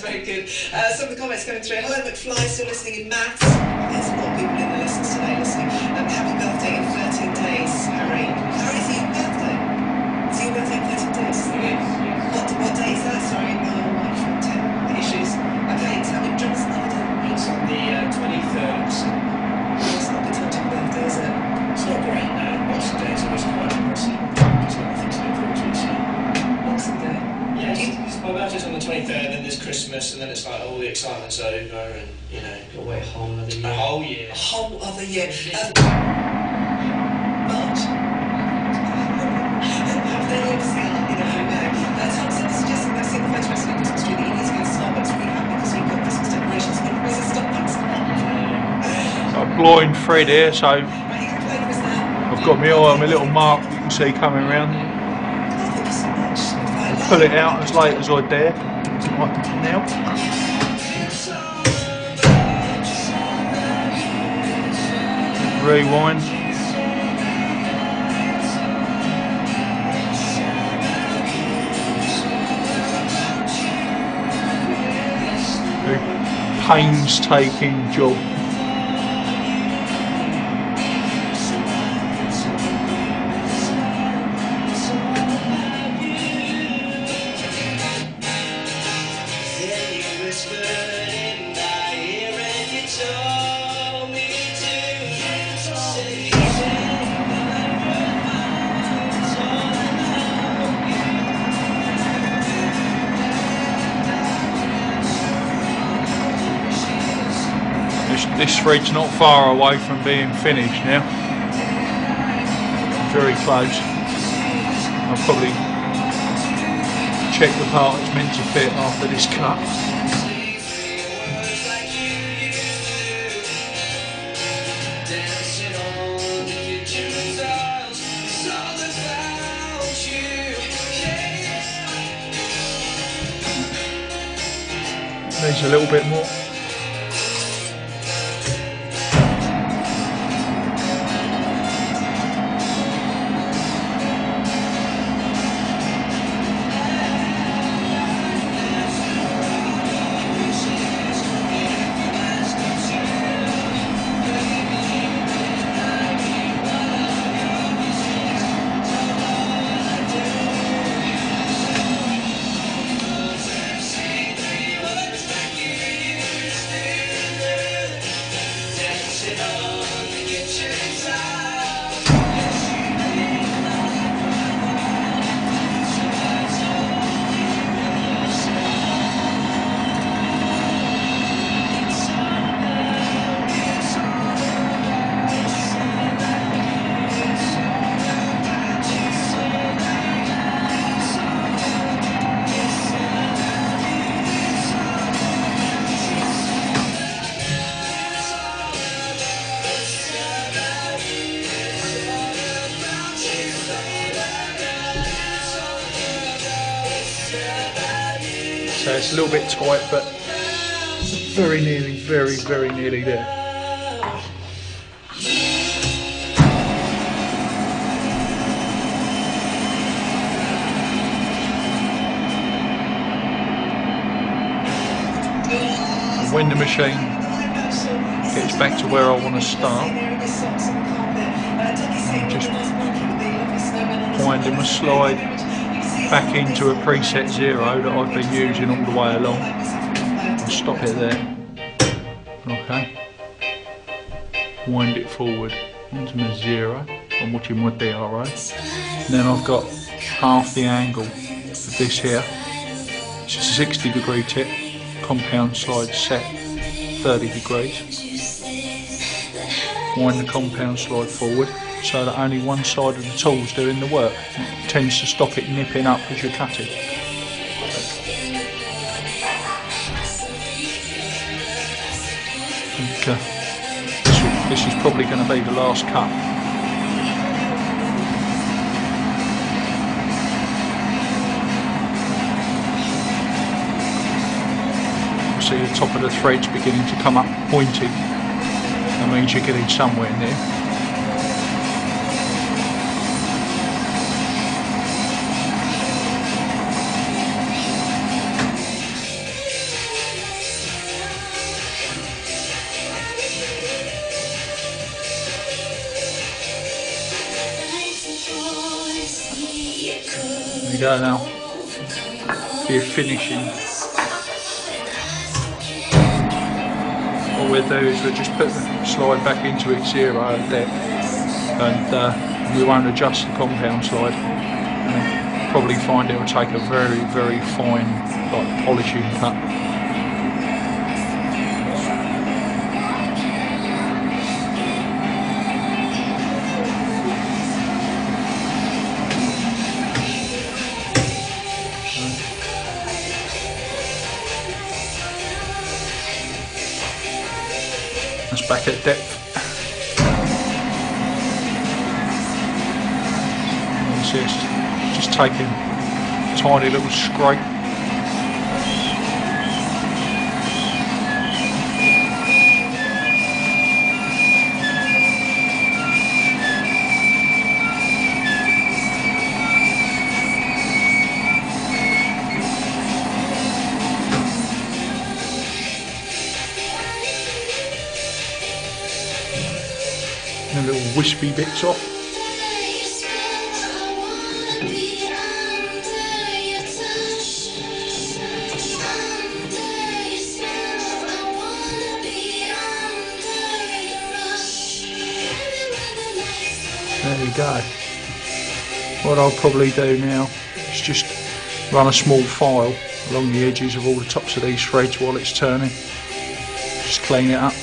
very good. Some of the comments coming through. Hello, McFly, still listening in maths. There's a lot of people in the lessons today listening. Happy birthday in 13 days, Harry. Harry, is it your birthday? Is it your birthday in 13 days? Yes. What day is that? Sorry, microphone issues. Okay, tell me, John's another day. It's on the 23rd of December. It's not a good time to have a birthday, is it? It's not great, no. Boxing Day is always quite depressing. It's not nothing to look forward to, so... Boxing Day? Yes, my birthday's on the 23rd, then there's Christmas, and then it's like all the excitement's over, and, you know... Gotta wait a whole other year. A whole year. A whole other year. March. Have they ever seen that? You never know. Tom said suggesting they've seen the photo rest of the Christmas tree that he needs to go to Starbucks really happy because we've got Christmas decorations. When was the Starbucks? I'm blind Fred here, so I've got my eye on my little mark you can see coming round. I'll pull it out as late as I dare. Like now. Rewind. A painstaking job. This thread's not far away from being finished now. Very close. I'll probably check the part it's meant to fit after this cut. Needs a little bit more. So it's a little bit tight, but very nearly, very nearly there. When the machine gets back to where I want to start, I'm just winding my slide back into a preset 0 that I've been using all the way along. I'll stop it there. Okay. Wind it forward into my 0. I'm watching my DRO. And then I've got half the angle of this here. It's a 60-degree tip. Compound slide set 30 degrees. Wind the compound slide forward so that only one side of the tool's doing the work. It tends to stop it nipping up as you're cutting. And, this is probably going to be the last cut. See the top of the threads beginning to come up pointy. That means you're getting somewhere near. There we go now. Be finishing. All we'll do is we'll just put the slide back into its 0 depth, and we won't adjust the compound slide. And probably find it will take a very, very fine, like, polishing cut. That's back at depth. It's just taking a tiny little scrape. And little wispy bits off. There you go. What I'll probably do now is just run a small file along the edges of all the tops of these threads while it's turning. Just clean it up.